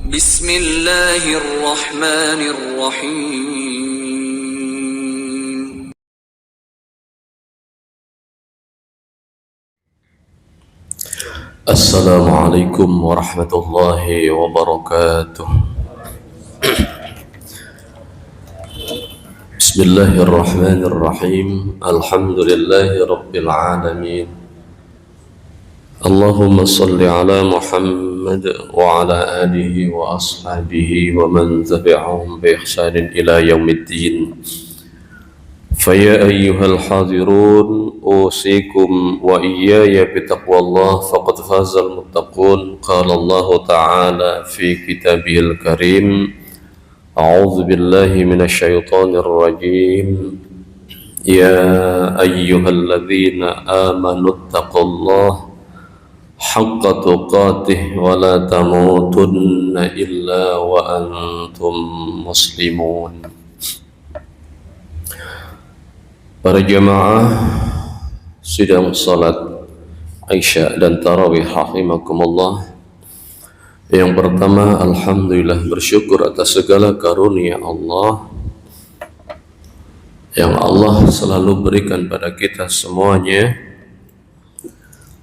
Bismillahirrahmanirrahim. Assalamualaikum warahmatullahi wabarakatuh. Bismillahirrahmanirrahim. Alhamdulillahi rabbil alamin. Allahumma salli ala Muhammad wa ala alihi wa ashabihi wa man tabi'ahum bi ihsanin ila yaumiddin. فيا أيها الحاضرون أوصيكم وإياي بتقوى الله فقد فاز المتقون. قال الله تعالى في كتابه الكريم: أعوذ بالله من الشيطان الرجيم. يا أيها الذين آمنوا اتقوا الله حق تقاته ولا تموتن إلا وأنتم مسلمون. Para jemaah sidang salat Isya dan Tarawih rahimakumullah. Yang pertama, alhamdulillah, bersyukur atas segala karunia Allah yang Allah selalu berikan pada kita semuanya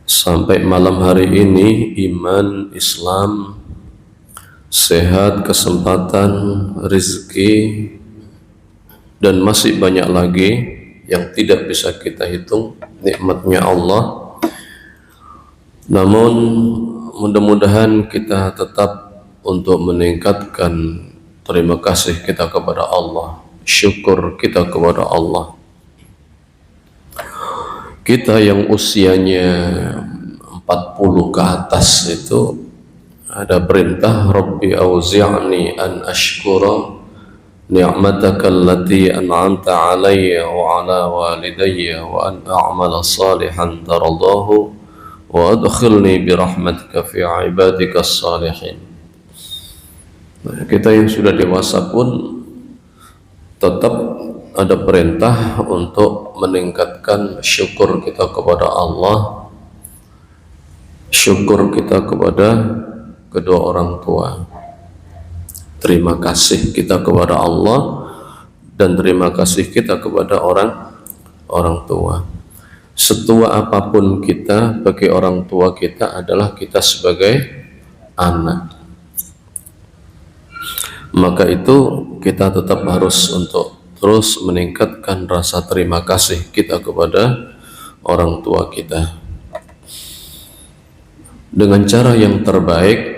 sampai malam hari ini: iman, Islam, sehat, kesempatan, rezeki, dan masih banyak lagi yang tidak bisa kita hitung nikmatnya Allah. Namun mudah-mudahan kita tetap untuk meningkatkan terima kasih kita kepada Allah, syukur kita kepada Allah. Kita yang usianya 40 ke atas itu ada perintah, Rabbi auzi'ni an ashkura ni'mataka allati an'amta alayya wa ala walidayya wa an a'mala salihan taradahu wa adkhilni birahmatika fi ibadika salihin. Kita yang sudah dewasa pun tetap ada perintah untuk meningkatkan syukur kita kepada Allah, syukur kita kepada kedua orang tua. Terima kasih kita kepada Allah dan terima kasih kita kepada orang tua. Setua apapun kita bagi orang tua kita adalah kita sebagai anak. Maka itu kita tetap harus untuk terus meningkatkan rasa terima kasih kita kepada orang tua kita. Dengan cara yang terbaik,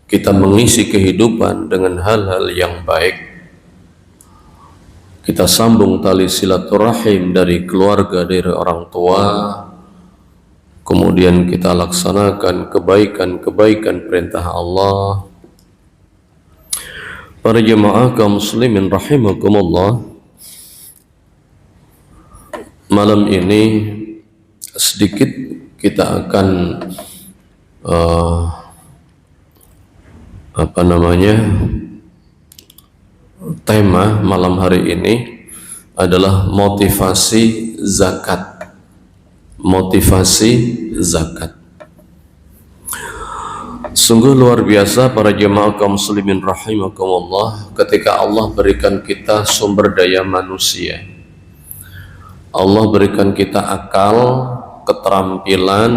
kita mengisi kehidupan dengan hal-hal yang baik. Kita sambung tali silaturahim dari keluarga, dari orang tua. Kemudian kita laksanakan kebaikan-kebaikan perintah Allah. Para jemaah kaum muslimin rahimakumullah, malam ini sedikit kita akan tema malam hari ini adalah motivasi zakat. Motivasi zakat. Sungguh luar biasa para jemaah kaum muslimin rahimakumullah, ketika Allah berikan kita sumber daya manusia. Allah berikan kita akal, keterampilan,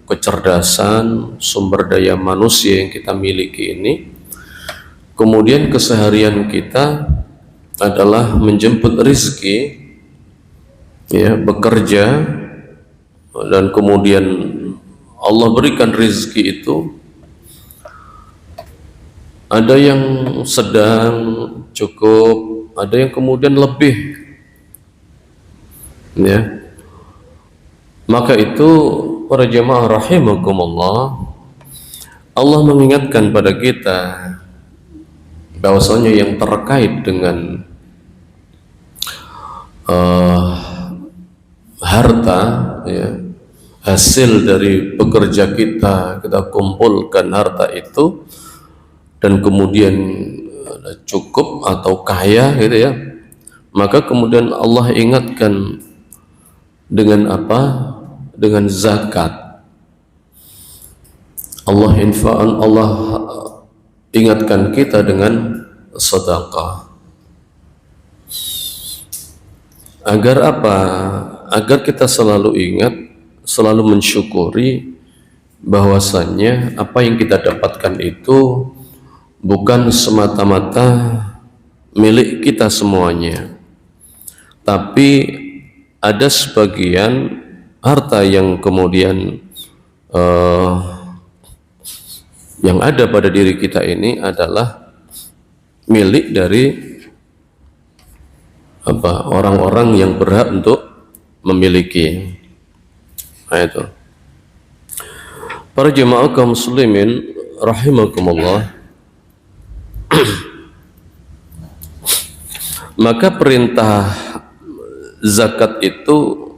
kecerdasan, sumber daya manusia yang kita miliki ini. Kemudian keseharian kita adalah menjemput rezeki, ya, bekerja, dan kemudian Allah berikan rezeki itu. Ada yang sedang, cukup, ada yang kemudian lebih, ya. Maka itu para jemaah rahimakumullah, Allah mengingatkan pada kita bahwasanya yang terkait dengan harta, ya, hasil dari bekerja kita kumpulkan harta itu dan kemudian cukup atau kaya, gitu ya, maka kemudian Allah ingatkan dengan apa? Dengan zakat. Allah ingatkan kita dengan sedekah. Agar apa? Agar kita selalu ingat, selalu mensyukuri bahwasannya apa yang kita dapatkan itu bukan semata-mata milik kita semuanya, tapi ada sebagian harta yang kemudian yang ada pada diri kita ini adalah milik dari orang-orang yang berhak untuk memiliki. Nah, itu. Para jemaah kaum muslimin rahimakumullah. Maka perintah zakat itu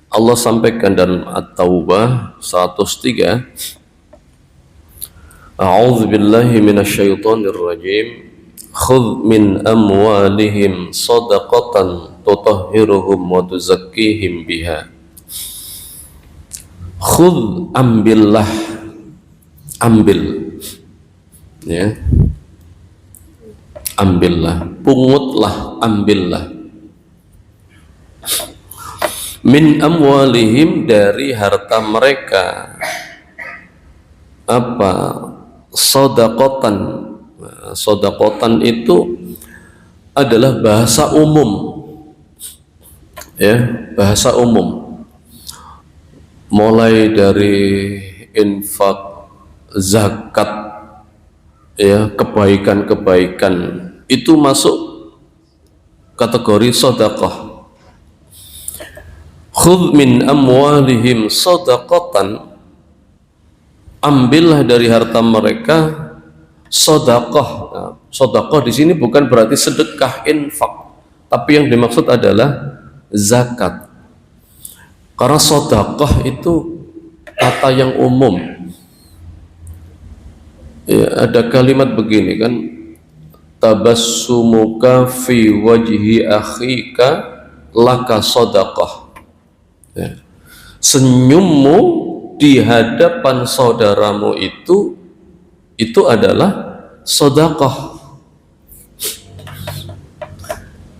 Allah sampaikan dalam At-Taubah 103. A'udzu billahi minasyaitonir rajim. Khudh min amwalihim shadaqatan tutahhiruhum wa tuzakkihim biha. Khudh, ambillah, ambil, ya, ambillah, pungutlah, ambillah, min amwalihim, dari harta mereka, apa, shadaqatan. Shadaqatan itu adalah bahasa umum, ya, bahasa umum, mulai dari infak, zakat, ya, kebaikan-kebaikan itu masuk kategori sedekah. Khudh min amwalihim shadaqatan, ambillah dari harta mereka sedekah. Nah, sedekah di sini bukan berarti sedekah infak, tapi yang dimaksud adalah zakat. Karena sedekah itu kata yang umum. Ya, ada kalimat begini kan, tabassumuka fi wajhi akhika laka sedekah. Ya. Senyummu di hadapan saudaramu itu adalah sedekah.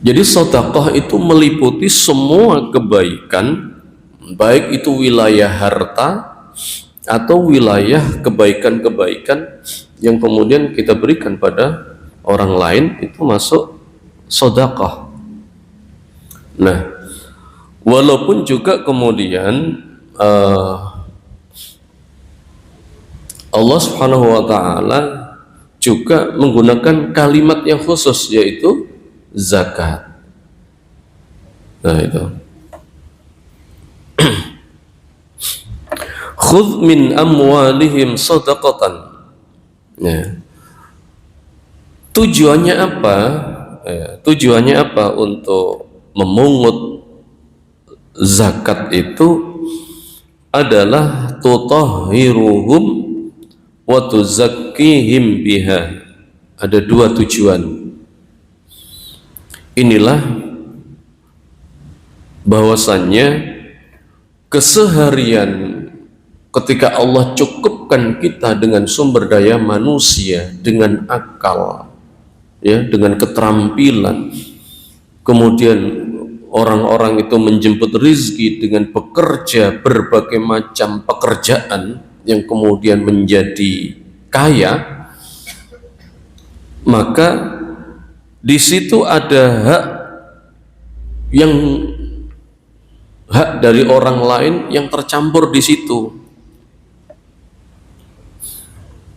Jadi sedekah itu meliputi semua kebaikan, baik itu wilayah harta atau wilayah kebaikan-kebaikan yang kemudian kita berikan pada orang lain, itu masuk sedekah. Nah, walaupun juga kemudian Allah Subhanahu wa ta'ala juga menggunakan kalimat yang khusus, yaitu zakat. Nah, itu. Khudh min amwalihim shadaqatan. Ya. Tujuannya apa? Ya, tujuannya apa untuk memungut zakat itu adalah tutahhiruhum wa tuzakkihim biha. Ada dua tujuan. Inilah bahwasannya keseharian ketika Allah cukupkan kita dengan sumber daya manusia, dengan akal, ya, dengan keterampilan, kemudian orang-orang itu menjemput rizki dengan bekerja berbagai macam pekerjaan yang kemudian menjadi kaya, maka di situ ada hak dari orang lain yang tercampur di situ.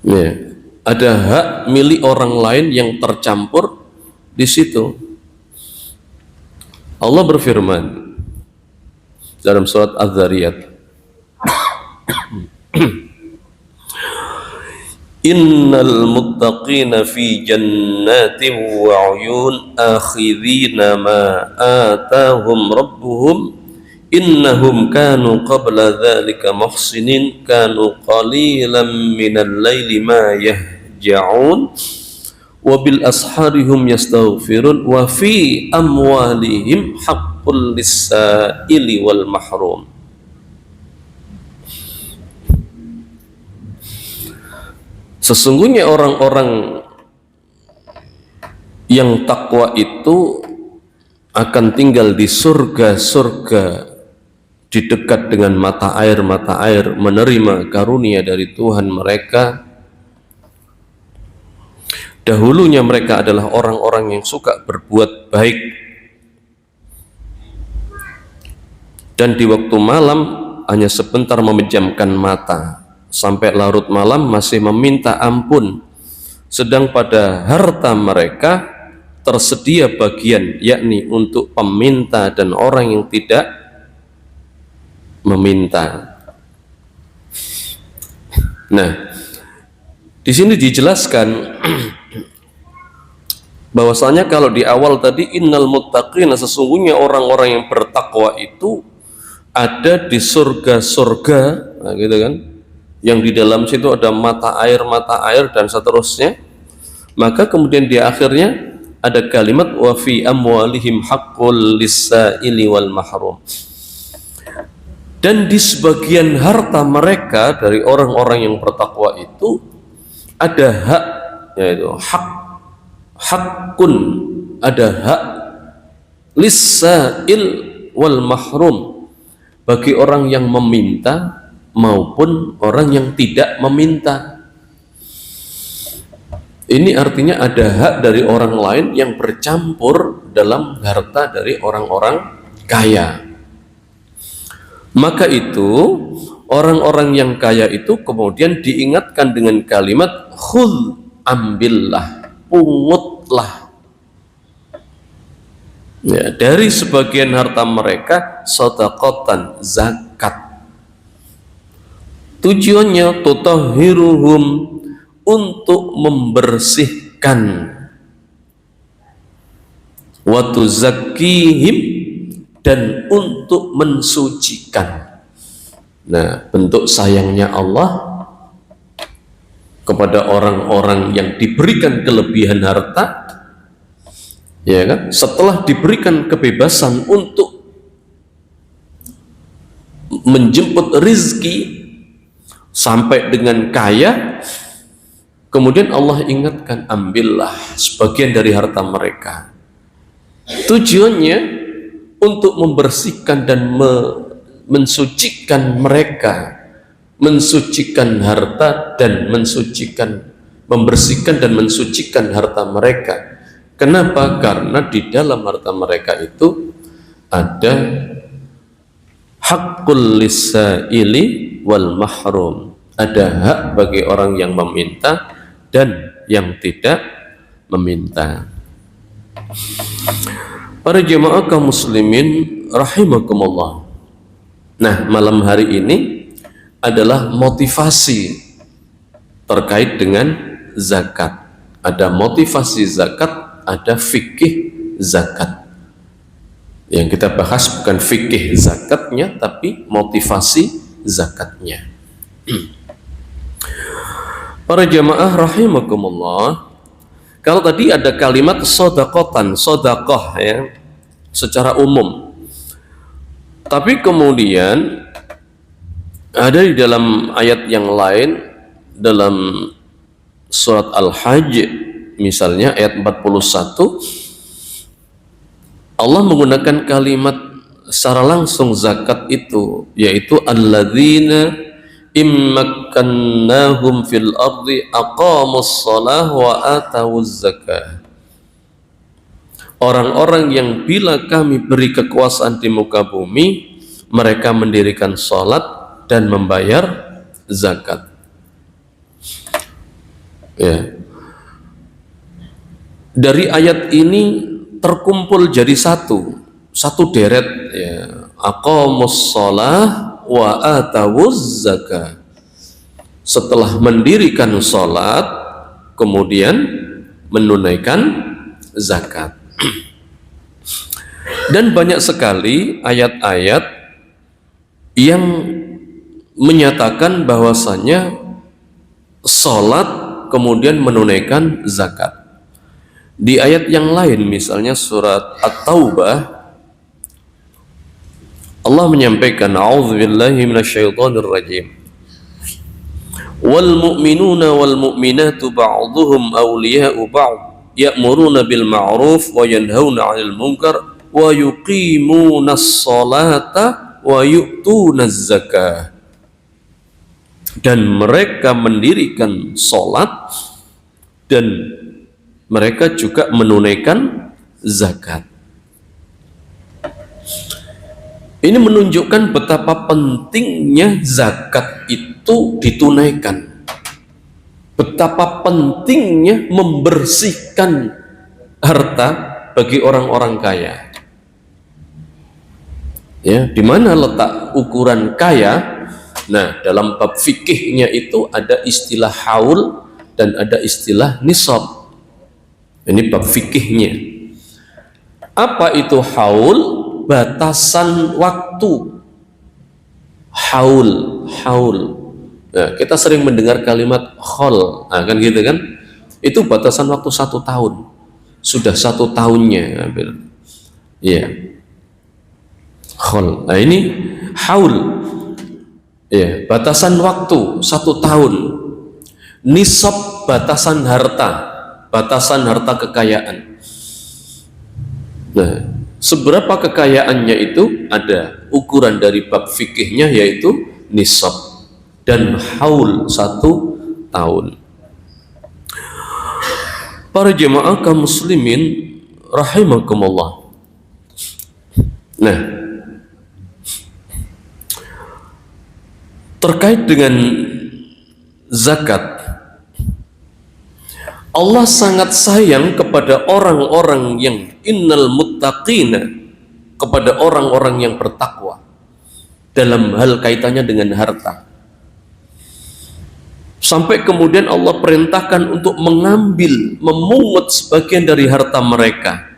Ya, ada hak milik orang lain yang tercampur di situ. Allah berfirman dalam surat Az-Zariyat, innal muttaqina fi jannatin wa 'uyun akhidhina ma atahum rabbuhum innahum kanu qabla dhalika muhsinin kanu qalilan minal laili ma yahja'un wa bil asharihum yastaghfirun wa fi amwalihim haqqul lis-sa'ili wal mahrum. Sesungguhnya orang-orang yang takwa itu akan tinggal di surga-surga, di dekat dengan mata air, menerima karunia dari Tuhan mereka. Dahulunya mereka adalah orang-orang yang suka berbuat baik, dan di waktu malam hanya sebentar memejamkan mata, sampai larut malam masih meminta ampun. Sedang pada harta mereka tersedia bagian, yakni untuk peminta dan orang yang tidak meminta. Nah, di sini dijelaskan bahwasanya kalau di awal tadi innal muttaqina, sesungguhnya orang-orang yang bertakwa itu ada di surga-surga, nah gitu kan, yang di dalam situ ada mata air dan seterusnya. Maka kemudian di akhirnya ada kalimat wa fi amwalihim haqqul lis-sa'ili wal mahrum, dan di sebagian harta mereka dari orang-orang yang bertakwa itu ada hak, yaitu hakun, ada hak lis-sa'il wal mahrum, bagi orang yang meminta maupun orang yang tidak meminta. Ini artinya ada hak dari orang lain yang bercampur dalam harta dari orang-orang kaya. Maka itu orang-orang yang kaya itu kemudian diingatkan dengan kalimat khudh, ambillah, pungutlah, ya, dari sebagian harta mereka shadaqatan, zakat. Tujuannya tutahhiruhum, untuk membersihkan, wa tuzakkihim, dan untuk mensucikan. Nah, bentuk sayangnya Allah kepada orang-orang yang diberikan kelebihan harta, ya kan, setelah diberikan kebebasan untuk menjemput rizki sampai dengan kaya, kemudian Allah ingatkan, ambillah sebagian dari harta mereka. Tujuannya untuk membersihkan dan mensucikan mereka, mensucikan harta dan membersihkan dan mensucikan harta mereka. Kenapa? Karena di dalam harta mereka itu ada haqqul lis-sa'ili wal mahrum, ada hak bagi orang yang meminta dan yang tidak meminta. Para jemaah kaum muslimin rahimakumullah. Nah, malam hari ini adalah motivasi terkait dengan zakat. Ada motivasi zakat, ada fikih zakat. Yang kita bahas bukan fikih zakatnya, tapi motivasi zakatnya. Para jamaah rahimakumullah, kalau tadi ada kalimat sodakotan, sodakoh ya, secara umum, tapi kemudian ada di dalam ayat yang lain, dalam surat Al-Hajj misalnya ayat 41, Allah menggunakan kalimat secara langsung zakat itu, yaitu alladzina immakkannahum fil ardi aqamus shalah wa atawuz zakah. Orang-orang yang bila kami beri kekuasaan di muka bumi, mereka mendirikan salat dan membayar zakat. Ya. Dari ayat ini terkumpul jadi satu deret, ya. Aqamus shalah wa atawuz zakah. Setelah mendirikan sholat, kemudian menunaikan zakat. Dan banyak sekali ayat-ayat yang menyatakan bahwasanya sholat kemudian menunaikan zakat. Di ayat yang lain, misalnya surat At-Taubah, Allah menyampaikan, a'udzubillahi minasyaitonir rajim, wal mu'minuna wal mu'minatu ba'dhuhum awliya'u ba'd ya'muruna bil ma'ruf wa yanhauna 'anil munkar wa yuqimuna as-salata wa yu'tuna az-zakah. Dan mereka mendirikan salat dan mereka juga menunaikan zakat. Ini menunjukkan betapa pentingnya zakat itu ditunaikan. Betapa pentingnya membersihkan harta bagi orang-orang kaya. Ya, di mana letak ukuran kaya? Nah, dalam bab fikihnya itu ada istilah haul dan ada istilah nisab. Ini bab fikihnya. Apa itu haul? Batasan waktu. Haul. Nah, kita sering mendengar kalimat khol, nah, kan gitu kan? Itu batasan waktu 1 tahun. Sudah 1 tahunnya, ya. Khol. Nah, ini haul. Ya, batasan waktu 1 tahun. Nisab batasan harta kekayaan. Nah, seberapa kekayaannya itu ada ukuran dari bab fikihnya, yaitu nisab dan haul 1 tahun. Para jemaah kaum muslimin rahimakumullah. Nah, terkait dengan zakat, Allah sangat sayang kepada orang-orang yang innal muttaqina, kepada orang-orang yang bertakwa dalam hal kaitannya dengan harta. Sampai kemudian Allah perintahkan untuk mengambil, memungut sebagian dari harta mereka.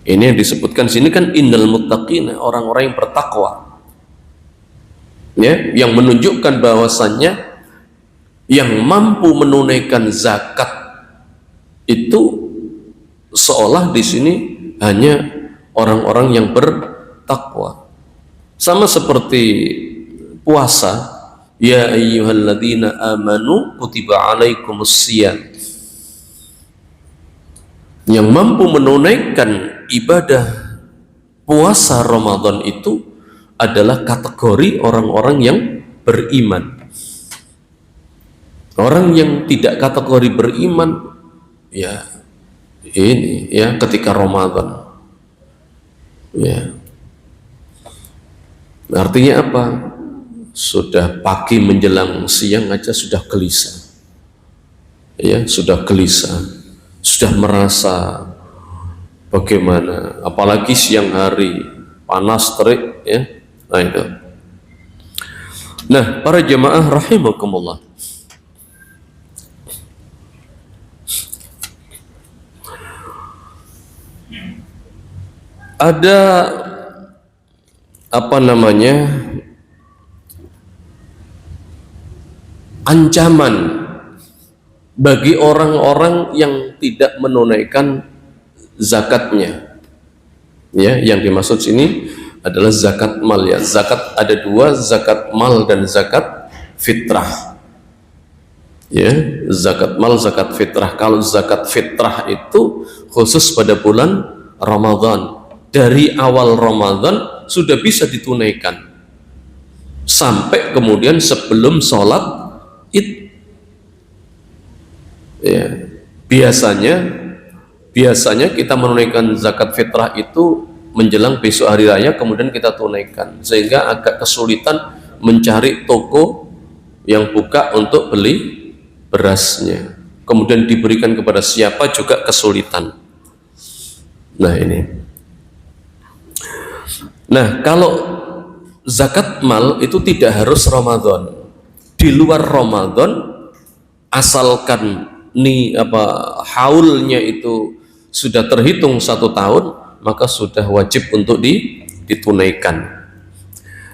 Ini yang disebutkan sini kan innal muttaqina, orang-orang yang bertakwa. Ya, yang menunjukkan bahwasannya yang mampu menunaikan zakat itu seolah di sini hanya orang-orang yang bertakwa. Sama seperti puasa, ya ayyuhalladzina amanu kutiba alaikumusiyam. Yang mampu menunaikan ibadah puasa Ramadan itu adalah kategori orang-orang yang beriman. Orang yang tidak kategori beriman, ya ini ya ketika Ramadan, ya artinya apa? Sudah pagi menjelang siang aja sudah gelisah, ya sudah gelisah, sudah merasa bagaimana? Apalagi siang hari panas terik, ya. Nah itu. Nah, para jemaah rahimakumullah, ada apa namanya ancaman bagi orang-orang yang tidak menunaikan zakatnya. Ya, yang dimaksud sini adalah zakat mal, ya. Zakat ada 2, zakat mal dan zakat fitrah. Ya, zakat mal, zakat fitrah. Kalau zakat fitrah itu khusus pada bulan Ramadan. Dari awal Ramadan sudah bisa ditunaikan sampai kemudian sebelum sholat Id. Ya, biasanya kita menunaikan zakat fitrah itu menjelang besok hari raya, kemudian kita tunaikan, sehingga agak kesulitan mencari toko yang buka untuk beli berasnya, kemudian diberikan kepada siapa juga kesulitan. Nah ini, nah kalau zakat mal itu tidak harus Ramadan, di luar Ramadan asalkan haulnya itu sudah terhitung 1 tahun, maka sudah wajib untuk ditunaikan.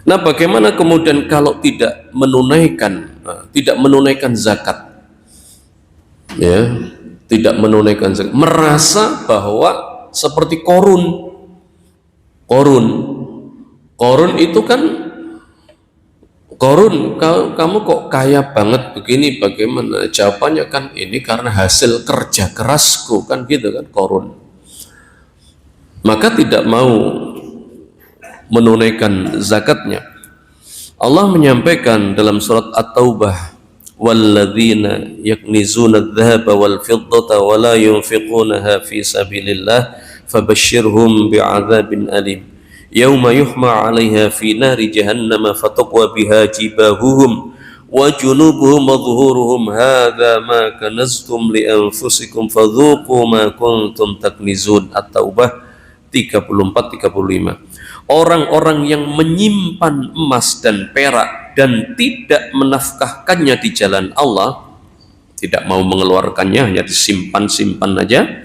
Nah, bagaimana kemudian kalau tidak menunaikan zakat, ya, tidak menunaikan zakat, merasa bahwa seperti korun itu kan Korun, kamu kok kaya banget begini, bagaimana? Jawabannya kan ini karena hasil kerja kerasku, kan gitu kan Korun. Maka tidak mau menunaikan zakatnya. Allah menyampaikan dalam surat At-Taubah, walladzina yaknizuna adh-dhahaba wal fiddata wa la yunfiqunaha fi sabilillah fabashshirhum bi'adzabin alim yauma yuhma 'alaiha fi nari jahannam fatuqwa biha jibahuhum wa junubuhum wa dhuhuruhum hadza ma kanaztum li anfusikum fadhuqu ma kuntum taknizun. At-Taubah 34-35. Orang-orang yang menyimpan emas dan perak dan tidak menafkahkannya di jalan Allah, tidak mau mengeluarkannya, hanya disimpan-simpan aja,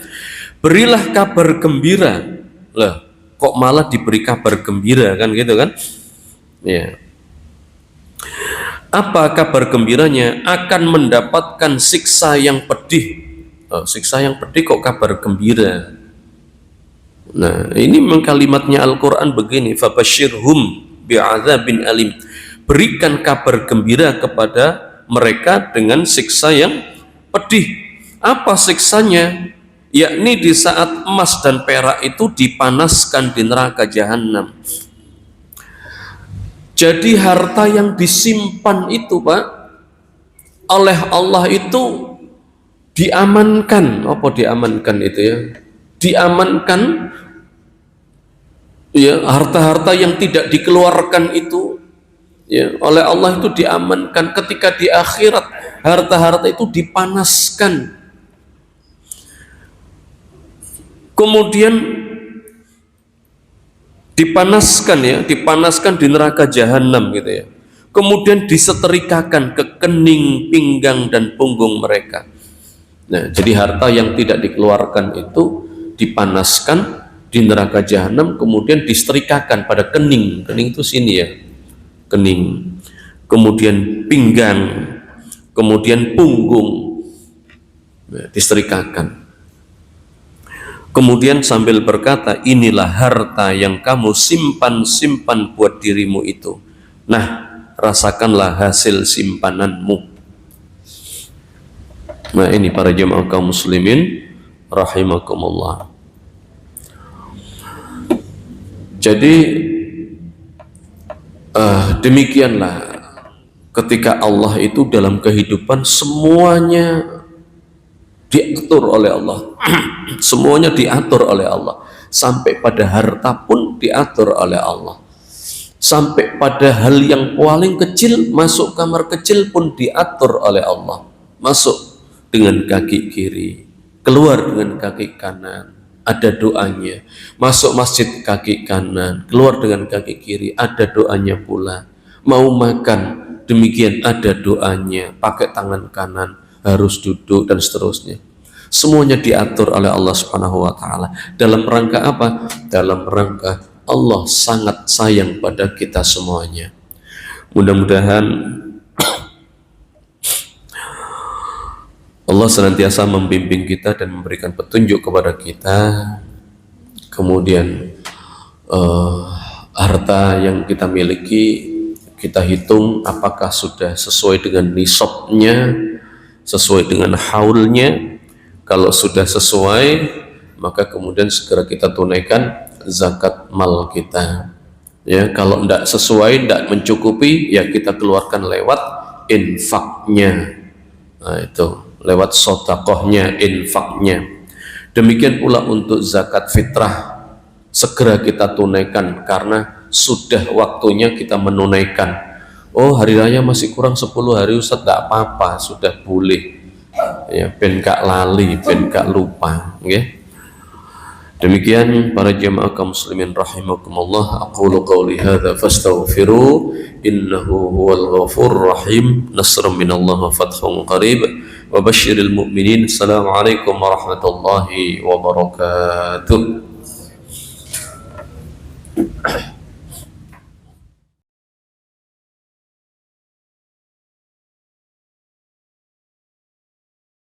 berilah kabar gembira. Lah, kok malah diberi kabar gembira, kan gitu kan? Ya. Apa kabar gembiranya? Akan mendapatkan siksa yang pedih. Siksa yang pedih kok kabar gembira? Nah, ini memang kalimatnya Al-Quran begini, fabashirhum bi'adzabin alim, berikan kabar gembira kepada mereka dengan siksa yang pedih. Apa siksanya? Yakni di saat emas dan perak itu dipanaskan di neraka jahanam. Jadi harta yang disimpan itu, Pak, oleh Allah itu diamankan. Apa diamankan itu ya? Diamankan ya, harta-harta yang tidak dikeluarkan itu ya oleh Allah itu diamankan. Ketika di akhirat harta-harta itu dipanaskan, kemudian dipanaskan di neraka jahanam gitu ya, kemudian disetrikakan ke kening, pinggang dan punggung mereka. Nah, jadi harta yang tidak dikeluarkan itu dipanaskan di neraka jahanam, kemudian disetrikakan pada kening itu sini ya, kening, kemudian pinggang, kemudian punggung, disetrikakan. Kemudian sambil berkata, inilah harta yang kamu simpan buat dirimu itu. Nah, rasakanlah hasil simpananmu. Nah, ini para jemaah kaum muslimin rahimakumullah. Jadi demikianlah ketika Allah itu dalam kehidupan semuanya diatur oleh Allah. Semuanya diatur oleh Allah, sampai pada harta pun diatur oleh Allah, sampai pada hal yang paling kecil, masuk kamar kecil pun diatur oleh Allah. Masuk dengan kaki kiri, keluar dengan kaki kanan, ada doanya. Masuk masjid kaki kanan, keluar dengan kaki kiri, ada doanya pula. Mau makan demikian, ada doanya. Pakai tangan kanan, harus duduk dan seterusnya. Semuanya diatur oleh Allah Subhanahu wa taala. Dalam rangka apa? Dalam rangka Allah sangat sayang pada kita semuanya. Mudah-mudahan Allah senantiasa membimbing kita dan memberikan petunjuk kepada kita. Kemudian harta yang kita miliki kita hitung apakah sudah sesuai dengan nisabnya, sesuai dengan haulnya. Kalau sudah sesuai, maka kemudian segera kita tunaikan zakat mal kita. Ya, kalau tidak sesuai, tidak mencukupi, ya kita keluarkan lewat infaknya. Nah, itu lewat sodakohnya, infaknya. Demikian pula untuk zakat fitrah, segera kita tunaikan karena sudah waktunya kita menunaikan. Oh, hari raya masih kurang 10 hari Ustaz, tidak apa-apa, sudah boleh. Ya, ben gak lali, ben gak lupa. Okay? Demikian para jemaah kaum muslimin rahimakumullah, aqulu qawli hadza fastaghfiru innahu huwal ghafurur rahim. Nasrun minallah wa fathun qarib wa basyiril mu'minin. Assalamualaikum warahmatullahi wabarakatuh.